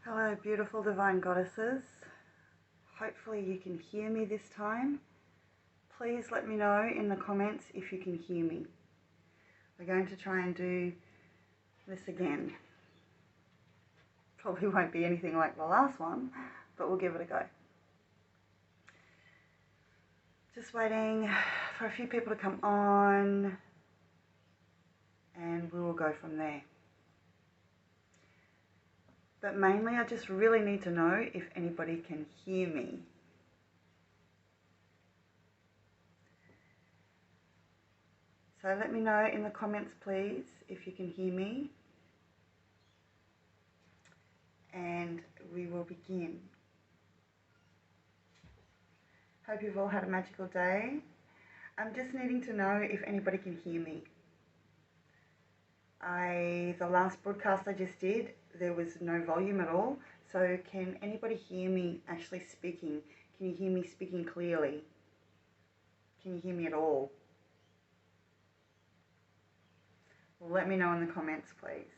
Hello, beautiful divine goddesses. Hopefully you can hear me this time. Please let me know in the comments if you can hear me. We're going to try and do this again. Probably won't be anything like the last one, but we'll give it a go. Just waiting for a few people to come on and we will go from there. But mainly I just really need to know if anybody can hear me. So let me know in the comments please if you can hear me. And we will begin. Hope you've all had a magical day. I'm just needing to know if anybody can hear me. The last broadcast I just did, there was no volume at all. So can anybody hear me actually speaking? Can you hear me speaking clearly? Can you hear me at all? Well, let me know in the comments, please.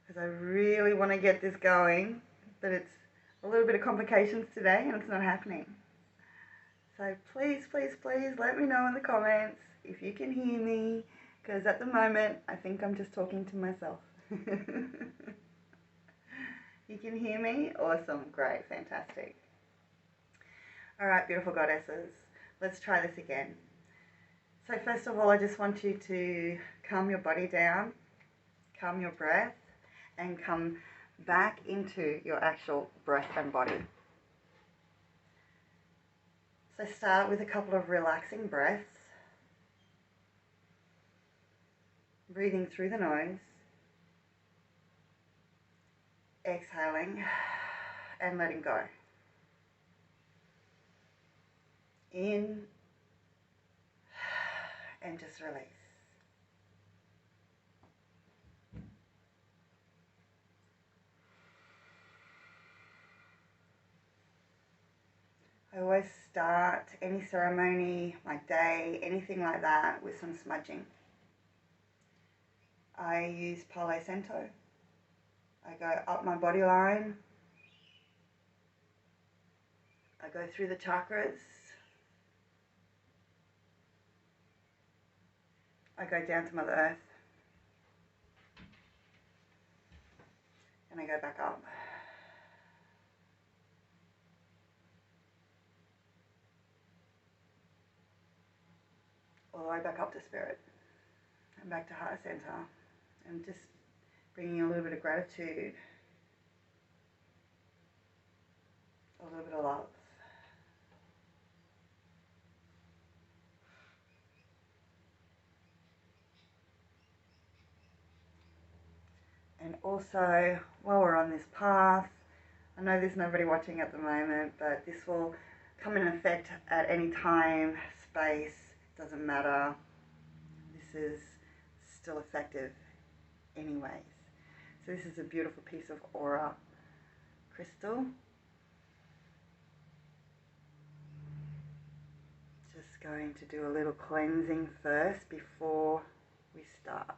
Because I really want to get this going, but it's a little bit of complications today and it's not happening. So please, please, please let me know in the comments if you can hear me, because at the moment I think I'm just talking to myself. You can hear me? Awesome, great, fantastic. All right, beautiful goddesses, let's try this again. So first of all, I just want you to calm your body down, calm your breath, and come back into your actual breath and body. So start with a couple of relaxing breaths, breathing through the nose, exhaling and letting go. In and just release. I always start any ceremony, my day, anything like that with some smudging. I use Palo Santo. I go up my body line. I go through the chakras. I go down to Mother Earth. And I go back up. All the way back up to Spirit. And back to Heart Center. And just bringing a little bit of gratitude. A little bit of love. And also, while we're on this path, I know there's nobody watching at the moment, but this will come in effect at any time, space, doesn't matter. This is still effective anyways. So this is a beautiful piece of aura crystal. Just going to do a little cleansing first before we start.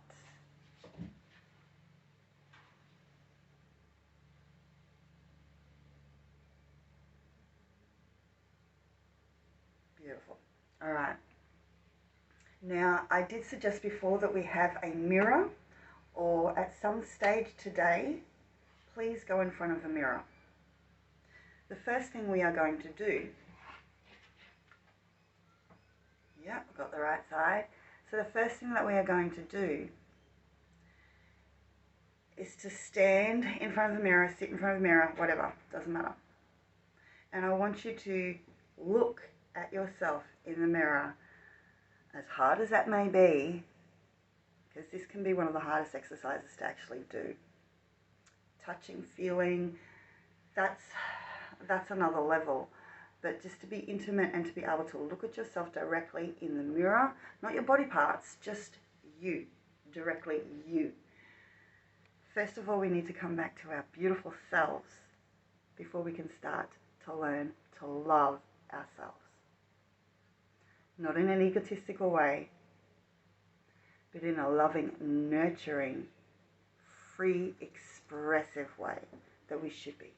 Beautiful. All right. Now, I did suggest before that we have a mirror, or at some stage today, please go in front of a mirror. The first thing we are going to do, yeah, I've got the right side. So the first thing that we are going to do is to stand in front of the mirror, sit in front of the mirror, whatever, doesn't matter. And I want you to look at yourself in the mirror, as hard as that may be, because this can be one of the hardest exercises to actually do. Touching, feeling, that's another level. But just to be intimate and to be able to look at yourself directly in the mirror, not your body parts, just you, directly you. First of all, we need to come back to our beautiful selves before we can start to learn to love ourselves. Not in an egotistical way, but in a loving, nurturing, free, expressive way that we should be.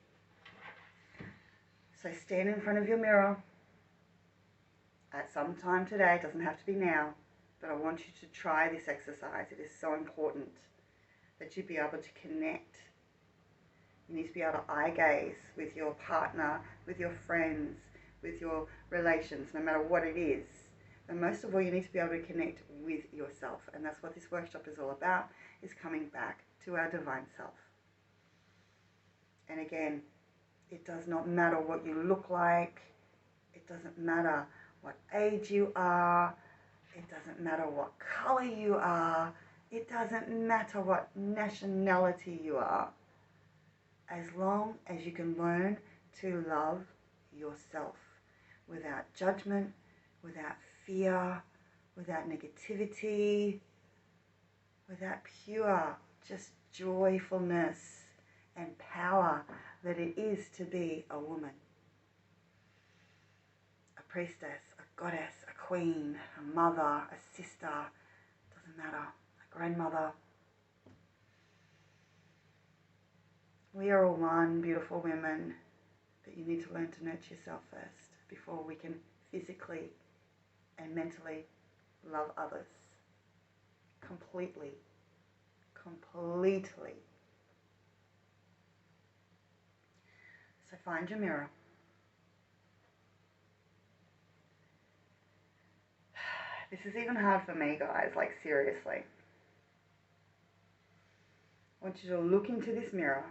So stand in front of your mirror at some time today. It doesn't have to be now, but I want you to try this exercise. It is so important that you be able to connect. You need to be able to eye gaze with your partner, with your friends, with your relations, no matter what it is. And most of all, you need to be able to connect with yourself. And that's what this workshop is all about, is coming back to our divine self. And again, it does not matter what you look like. It doesn't matter what age you are. It doesn't matter what color you are. It doesn't matter what nationality you are. As long as you can learn to love yourself without judgment, without fear, without negativity, without pure just joyfulness and power that it is to be a woman, a priestess, a goddess, a queen, a mother, a sister, doesn't matter, a grandmother. We are all one, beautiful women, but you need to learn to nurture yourself first before we can physically and mentally love others completely. So find your mirror. This is even hard for me, guys, like seriously. I want you to look into this mirror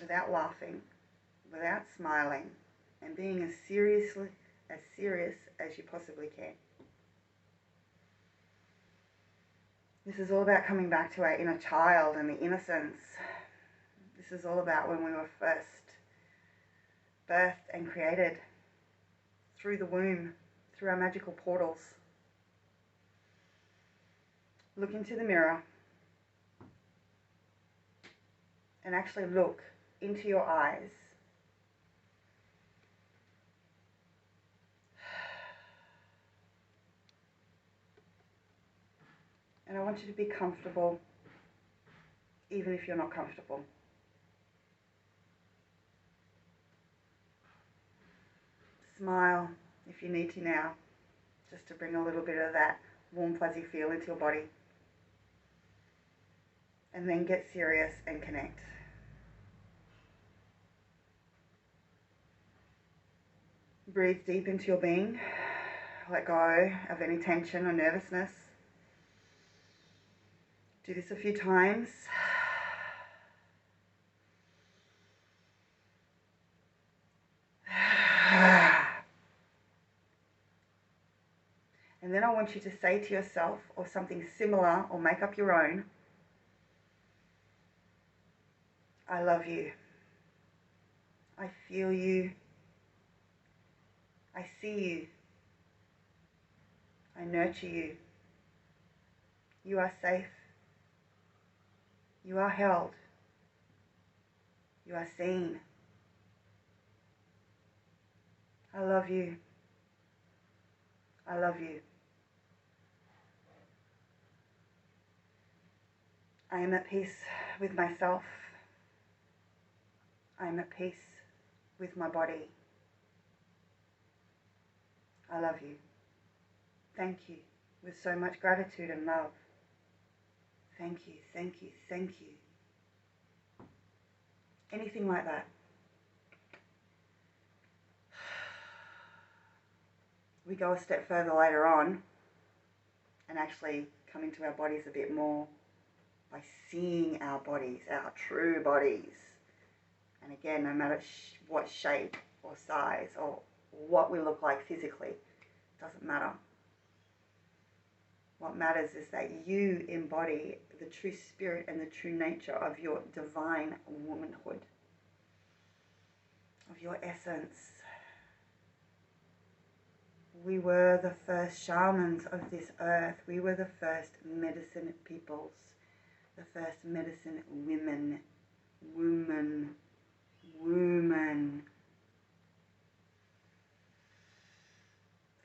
without laughing, without smiling, and being as serious as you possibly can. This is all about coming back to our inner child and the innocence. This is all about when we were first birthed and created through the womb, through our magical portals. Look into the mirror and actually look into your eyes. And I want you to be comfortable, even if you're not comfortable. Smile if you need to now, just to bring a little bit of that warm, fuzzy feel into your body. And then get serious and connect. Breathe deep into your being. Let go of any tension or nervousness. Do this a few times. And then I want you to say to yourself, or something similar, or make up your own, I love you. I feel you. I see you. I nurture you. You are safe. You are held. You are seen. I love you. I love you. I am at peace with myself. I am at peace with my body. I love you. Thank you, with so much gratitude and love. Thank you, thank you, thank you. Anything like that. We go a step further later on and actually come into our bodies a bit more by seeing our bodies, our true bodies. And again, no matter what shape or size or what we look like physically, doesn't matter. What matters is that you embody the true spirit and the true nature of your divine womanhood, of your essence. We were the first shamans of this earth. We were the first medicine peoples, the first medicine women.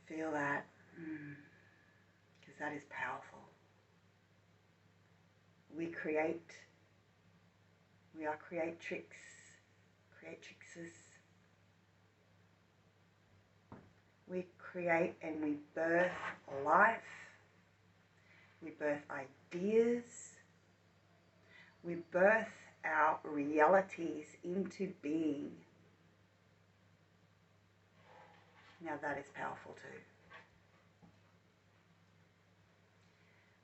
Feel that, because that is powerful. We create. We are creatrixes. We create and we birth life. We birth ideas. We birth our realities into being. Now that is powerful too.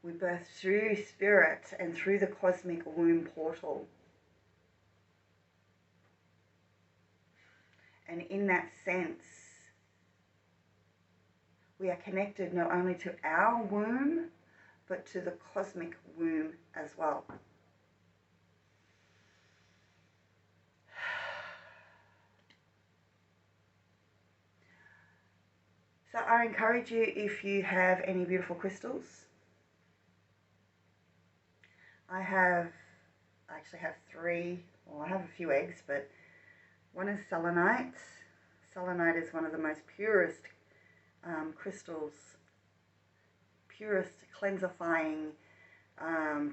We birth through spirit and through the cosmic womb portal. And in that sense, we are connected not only to our womb, but to the cosmic womb as well. So I encourage you, if you have any beautiful crystals, I actually have three, well, I have a few eggs, but one is selenite. Selenite is one of the most purest crystals, purest, cleansifying,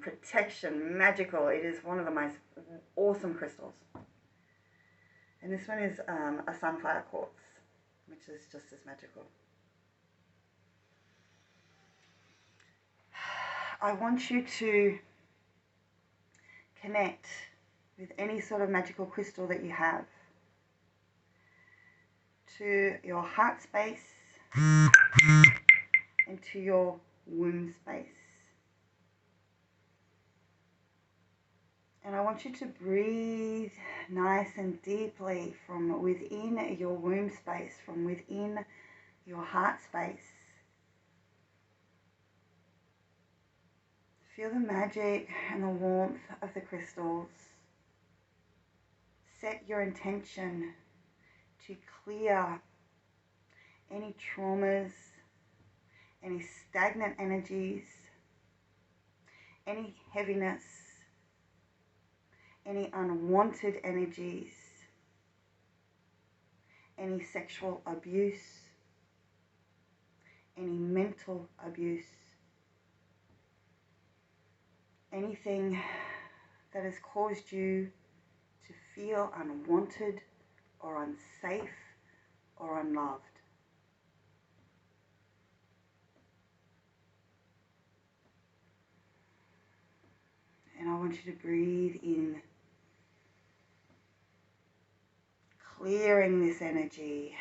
protection, magical. It is one of the most awesome crystals. And this one is a sunflower quartz, which is just as magical. I want you to connect with any sort of magical crystal that you have to your heart space and to your womb space. And I want you to breathe nice and deeply from within your womb space, from within your heart space. Feel the magic and the warmth of the crystals. Set your intention to clear any traumas, any stagnant energies, any heaviness, any unwanted energies, any sexual abuse, any mental abuse, anything that has caused you to feel unwanted or unsafe or unloved. And I want you to breathe in, clearing this energy.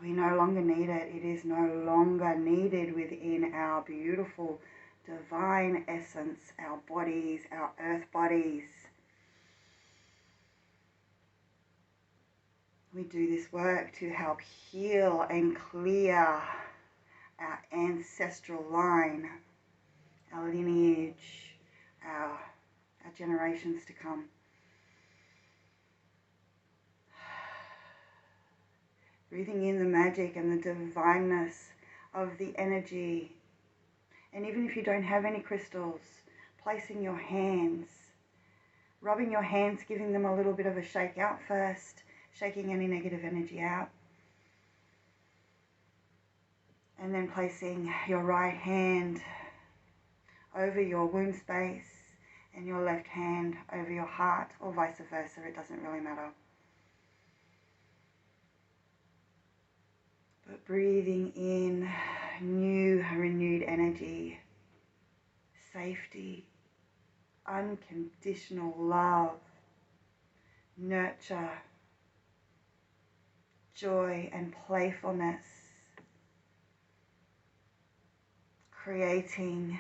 We no longer need it. It is no longer needed within our beautiful divine essence, our bodies, our earth bodies. We do this work to help heal and clear our ancestral line, our lineage, our generations to come. Breathing in the magic and the divineness of the energy. And even if you don't have any crystals, placing your hands, rubbing your hands, giving them a little bit of a shake out first, shaking any negative energy out. And then placing your right hand over your womb space and your left hand over your heart, or vice versa, it doesn't really matter. But breathing in new, renewed energy, safety, unconditional love, nurture, joy and playfulness, creating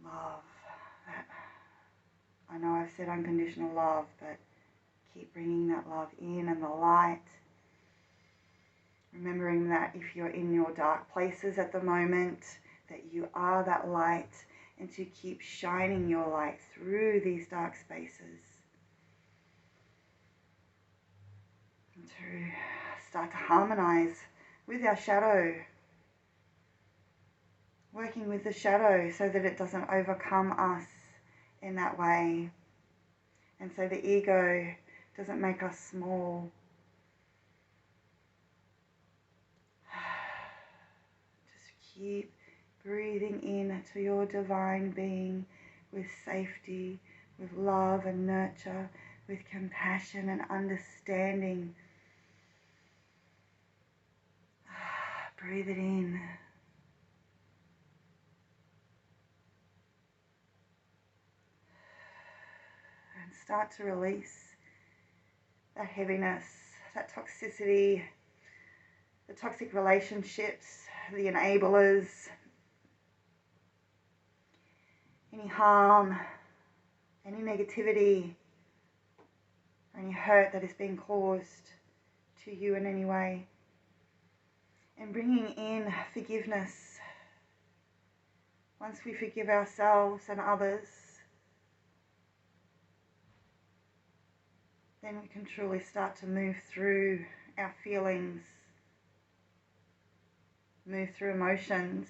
love. I know I've said unconditional love, but keep bringing that love in and the light. Remembering that if you're in your dark places at the moment, that you are that light, and to keep shining your light through these dark spaces. And to start to harmonize with our shadow. Working with the shadow so that it doesn't overcome us in that way. And so the ego doesn't make us small. Just keep breathing in to your divine being with safety, with love and nurture, with compassion and understanding. Breathe it in. And start to release that heaviness, that toxicity, the toxic relationships, the enablers, any harm, any negativity, any hurt that is being caused to you in any way. And bringing in forgiveness. Once we forgive ourselves and others, then we can truly start to move through our feelings, move through emotions.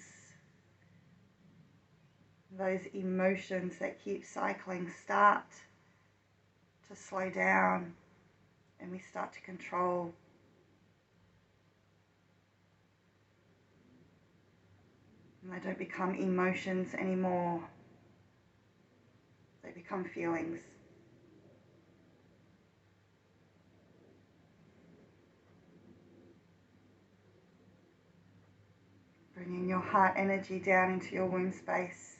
Those emotions that keep cycling start to slow down, and we start to control. And they don't become emotions anymore. They become feelings. Bringing your heart energy down into your womb space.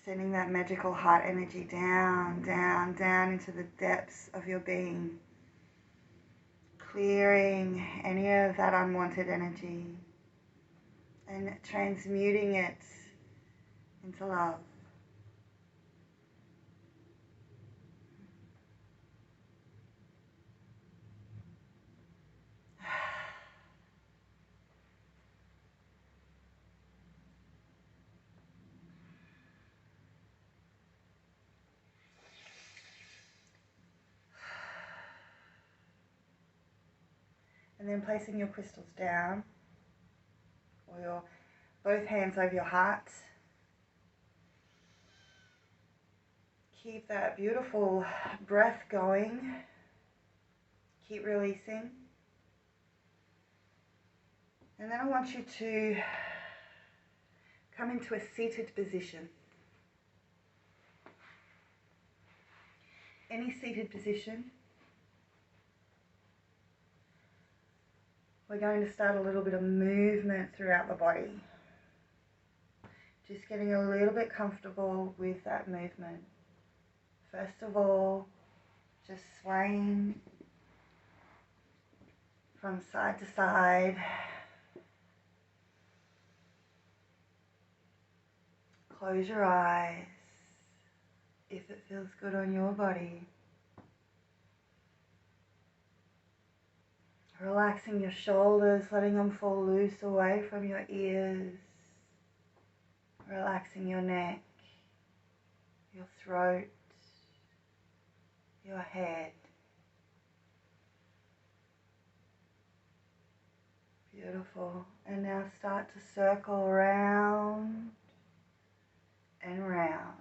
Sending that magical heart energy down, down, down into the depths of your being. Clearing any of that unwanted energy and transmuting it into love. And then placing your crystals down, or your both hands over your heart. Keep that beautiful breath going. Keep releasing. And then I want you to come into a seated position. Any seated position. We're going to start a little bit of movement throughout the body. Just getting a little bit comfortable with that movement. First of all, just swaying from side to side. Close your eyes if it feels good on your body. Relaxing your shoulders, letting them fall loose away from your ears. Relaxing your neck, your throat, your head. Beautiful. And now start to circle around and round.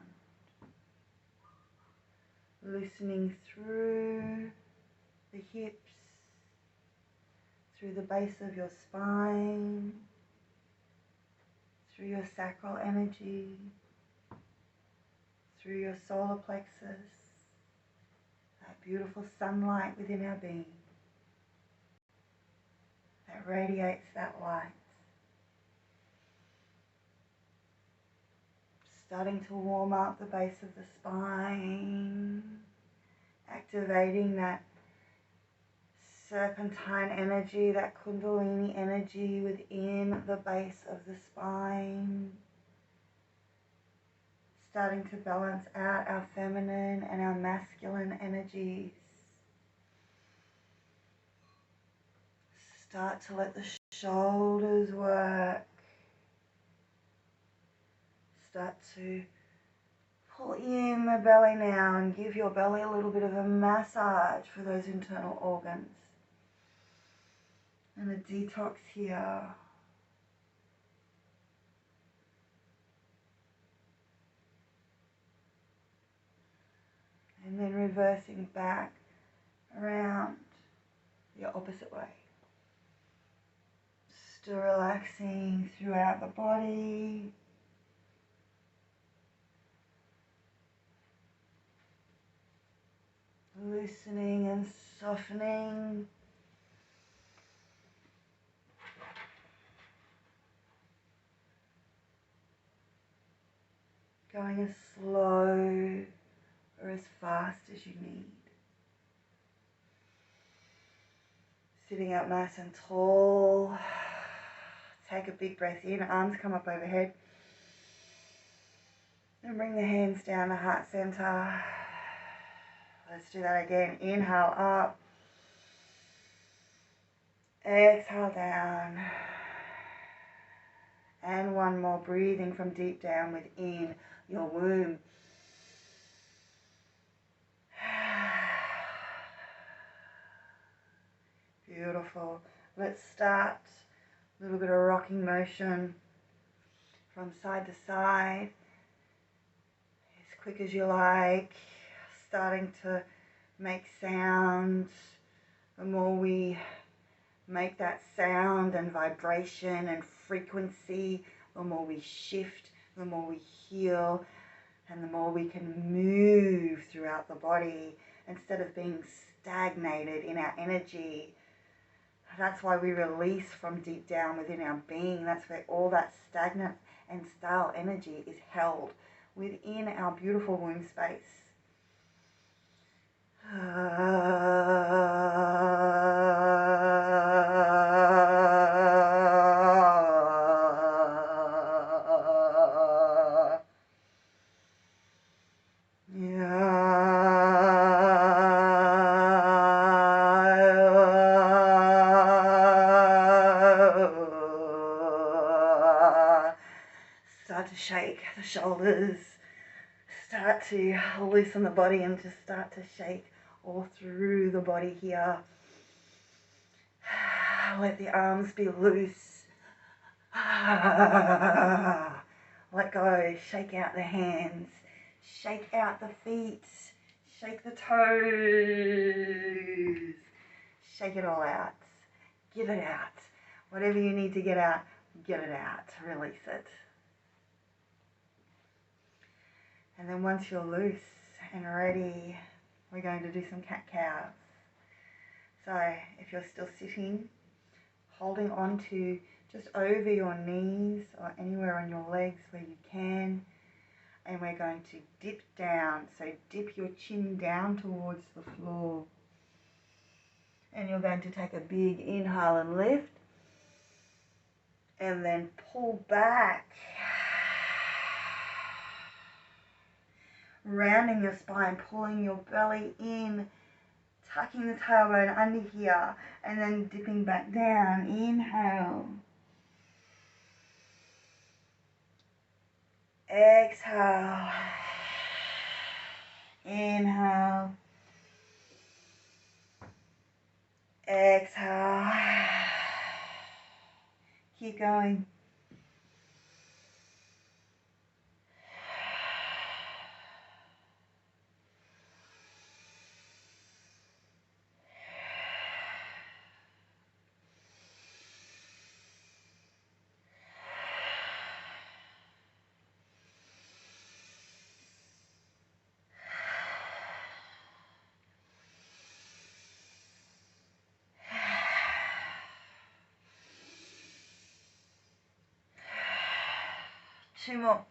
Loosening through the hips, through the base of your spine, through your sacral energy, through your solar plexus, that beautiful sunlight within our being that radiates that light. Starting to warm up the base of the spine, activating that serpentine energy, that kundalini energy within the base of the spine. Starting to balance out our feminine and our masculine energies. Start to let the shoulders work. Start to pull in the belly now and give your belly a little bit of a massage for those internal organs. And a detox here. And then reversing back around the opposite way. Still relaxing throughout the body. Loosening and softening. Going as slow or as fast as you need. Sitting up nice and tall. Take a big breath in, arms come up overhead. And bring the hands down to heart center. Let's do that again. Inhale up. Exhale down. And one more, breathing from deep down within your womb. Beautiful. Let's start a little bit of rocking motion from side to side. As quick as you like. Starting to make sounds. The more we make that sound and vibration and frequency, the more we shift, the more we heal, and the more we can move throughout the body instead of being stagnated in our energy. That's why we release from deep down within our being. That's where all that stagnant and stale energy is held within our beautiful womb space. Start to shake the shoulders. Start to loosen the body and just start to shake all through the body here. Let the arms be loose. Let go. Shake out the hands. Shake out the feet. Shake the toes. Shake it all out. Get it out. Whatever you need to get out, get it out. Release it. And then once you're loose and ready, we're going to do some cat-cows. So if you're still sitting, holding on to just over your knees or anywhere on your legs where you can, and we're going to dip down. So dip your chin down towards the floor. And you're going to take a big inhale and lift. And then pull back. Rounding your spine, pulling your belly in, tucking the tailbone under here, and then dipping back down. Inhale. Exhale. Inhale. Exhale. Keep going. Two more.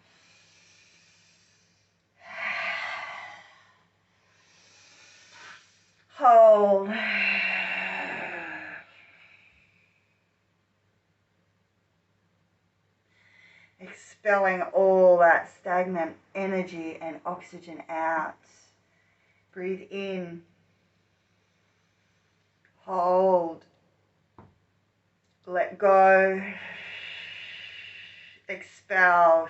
Hold. Expelling all that stagnant energy and oxygen out. Breathe in. Hold. Let go. Expel.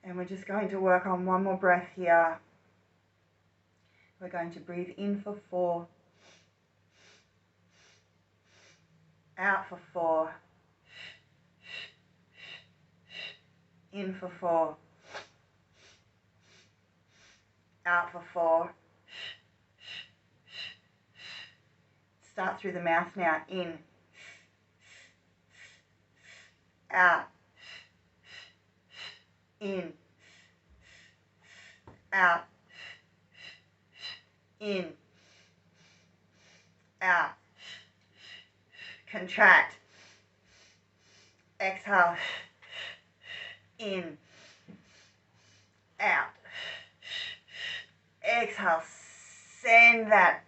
And we're just going to work on one more breath here. We're going to breathe in for 4. Out for 4. In for 4. Out for 4. Start through the mouth now. In. Out. In. Out. In. Out. Contract. Exhale. In. Out. Exhale. Send that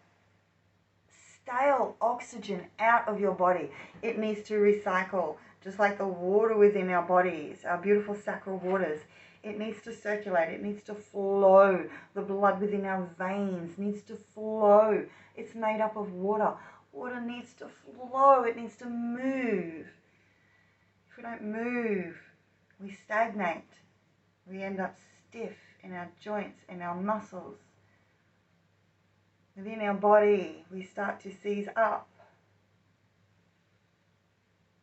stale oxygen out of your body. It needs to recycle, just like the water within our bodies, our beautiful sacral waters. It needs to circulate. It needs to flow. The blood within our veins needs to flow. It's made up of water. Water needs to flow. It needs to move. If we don't move, we stagnate. We end up stiff in our joints and our muscles. Within our body, we start to seize up.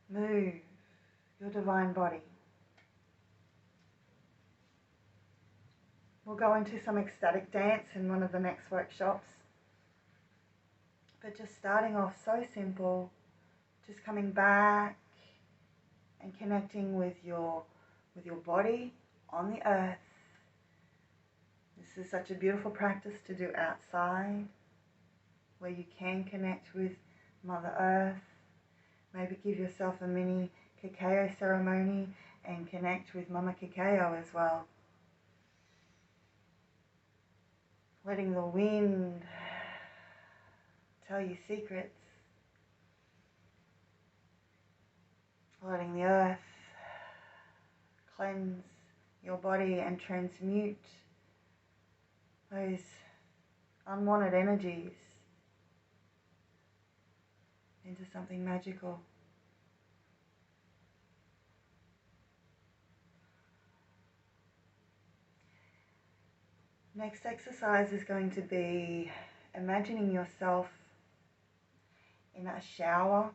Move your divine body. We'll go into some ecstatic dance in one of the next workshops. But just starting off so simple, just coming back and connecting with your body on the earth. This is such a beautiful practice to do outside, where you can connect with Mother Earth. Maybe give yourself a mini cacao ceremony and connect with Mama Cacao as well. Letting the wind tell you secrets. Letting the earth cleanse your body and transmute those unwanted energies into something magical. Next exercise is going to be imagining yourself in a shower,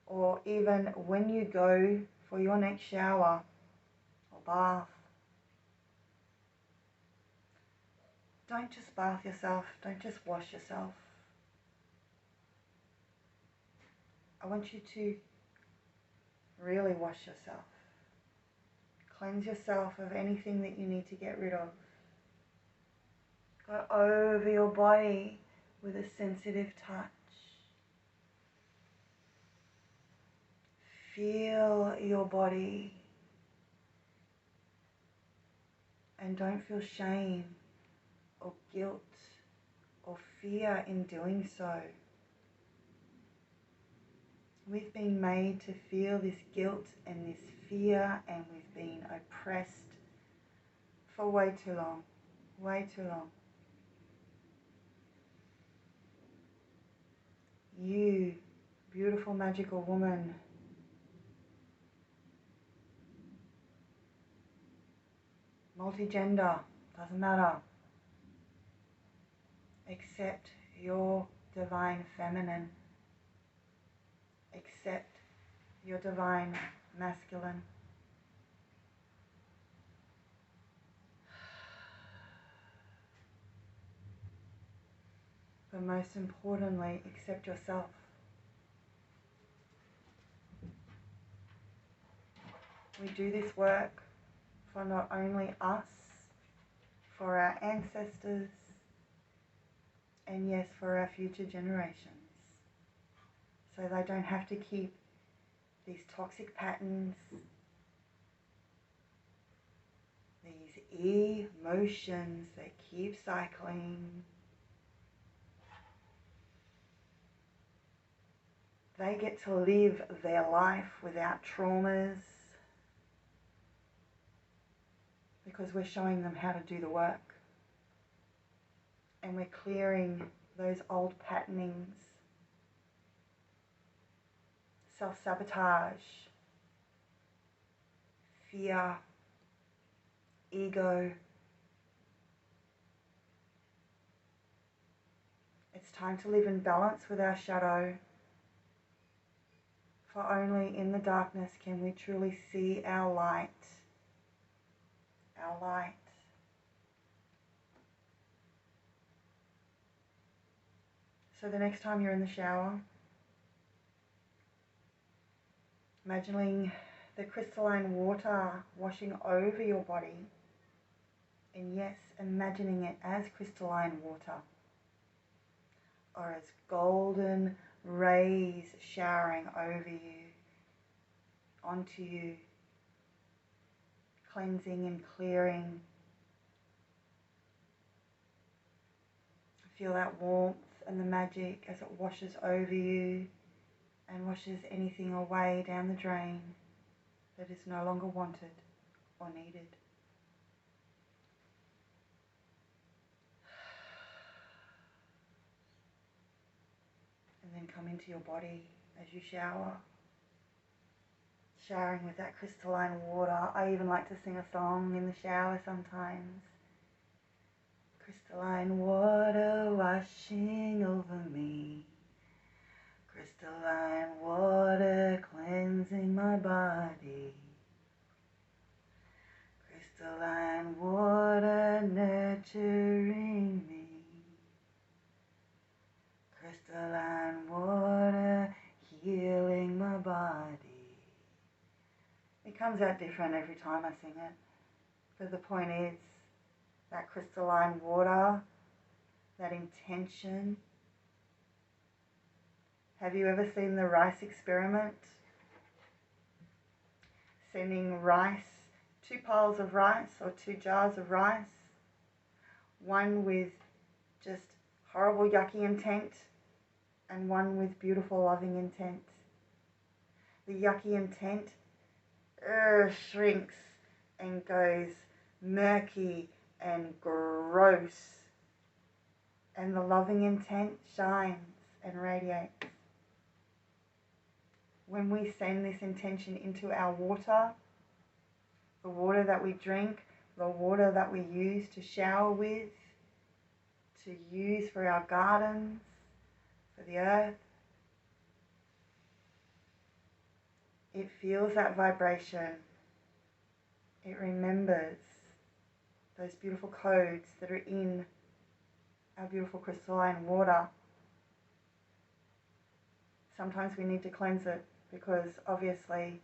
or even when you go for your next shower or bath. Don't just bath yourself, don't just wash yourself. I want you to really wash yourself. Cleanse yourself of anything that you need to get rid of. Go over your body with a sensitive touch. Feel your body. And don't feel shame or guilt or fear in doing so. We've been made to feel this guilt and this fear, and we've been oppressed for way too long. Way too long. You, beautiful, magical woman, multigender, doesn't matter. Accept your divine feminine. Accept your divine masculine. But most importantly, accept yourself. We do this work for not only us, for our ancestors, and yes, for our future generations. So they don't have to keep these toxic patterns, these emotions that keep cycling. They get to live their life without traumas, because we're showing them how to do the work. And we're clearing those old patternings, self-sabotage, fear, ego. It's time to live in balance with our shadow, for only in the darkness can we truly see our light. Our light. So the next time you're in the shower, imagining the crystalline water washing over your body, and yes, imagining it as crystalline water, or as golden rays showering over you, onto you, cleansing and clearing. Feel that warmth and the magic as it washes over you and washes anything away down the drain that is no longer wanted or needed. And then come into your body as you shower, showering with that crystalline water. I even like to sing a song in the shower sometimes. Crystalline water washing over me, crystalline water cleansing my body, crystalline water nurturing me, crystalline water healing my body. It comes out different every time I sing it, but the point is that crystalline water, that intention. Have you ever seen the rice experiment? Sending rice, 2 piles of rice or 2 jars of rice, one with just horrible yucky intent and one with beautiful loving intent. The yucky intent shrinks and goes murky and gross, and the loving intent shines and radiates. When we send this intention into our water, the water that we drink, the water that we use to shower with, to use for our gardens, for the earth, it feels that vibration. It remembers those beautiful codes that are in our beautiful crystalline water. Sometimes we need to cleanse it because obviously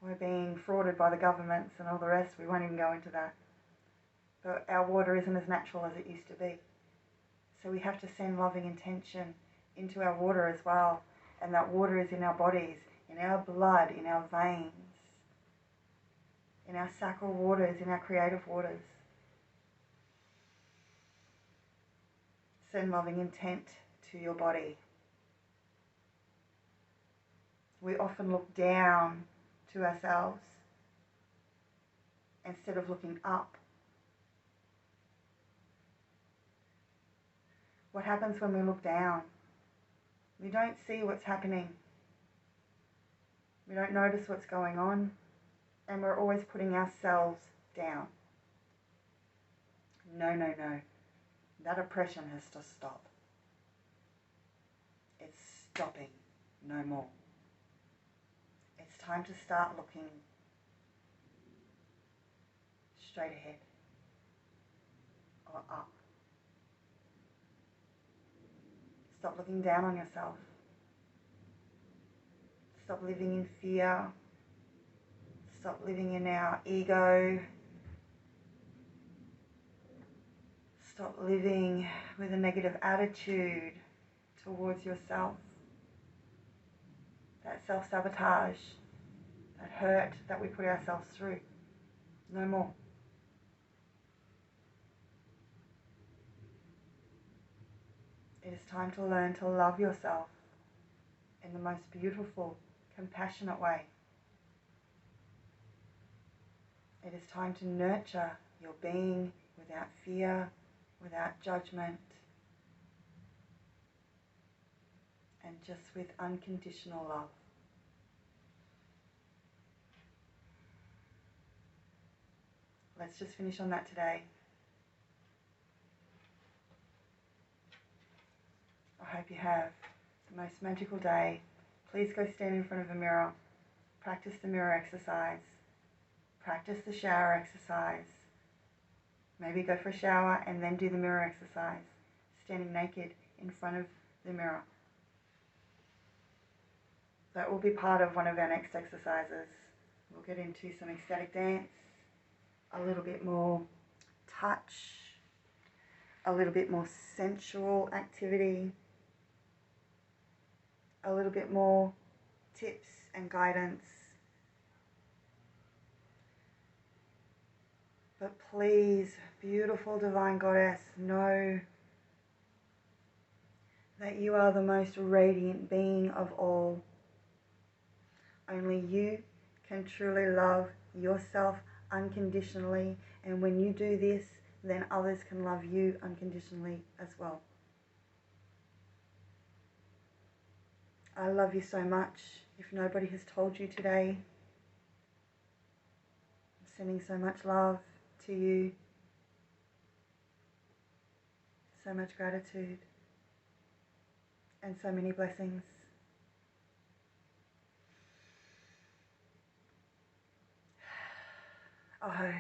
we're being frauded by the governments and all the rest. We won't even go into that. But our water isn't as natural as it used to be. So we have to send loving intention into our water as well. And that water is in our bodies, in our blood, in our veins, in our sacral waters, in our creative waters. Send loving intent to your body. We often look down to ourselves instead of looking up. What happens when we look down? We don't see what's happening. We don't notice what's going on, and we're always putting ourselves down. No, no, no. That oppression has to stop. It's stopping no more. It's time to start looking straight ahead or up. Stop looking down on yourself. Stop living in fear. Stop living in our ego. Stop living with a negative attitude towards yourself. That self-sabotage, that hurt that we put ourselves through. No more. It is time to learn to love yourself in the most beautiful, compassionate way. It is time to nurture your being without fear, without judgment, and just with unconditional love. Let's just finish on that today. I hope you have the most magical day. Please go stand in front of a mirror. Practice the mirror exercise. Practice the shower exercise. Maybe go for a shower and then do the mirror exercise. Standing naked in front of the mirror. That will be part of one of our next exercises. We'll get into some ecstatic dance, a little bit more touch, a little bit more sensual activity, a little bit more tips and guidance. But please, beautiful divine goddess, know that you are the most radiant being of all. Only you can truly love yourself unconditionally, and when you do this, then others can love you unconditionally as well. I love you so much. If nobody has told you today, I'm sending so much love to you, so much gratitude, and so many blessings. Oh,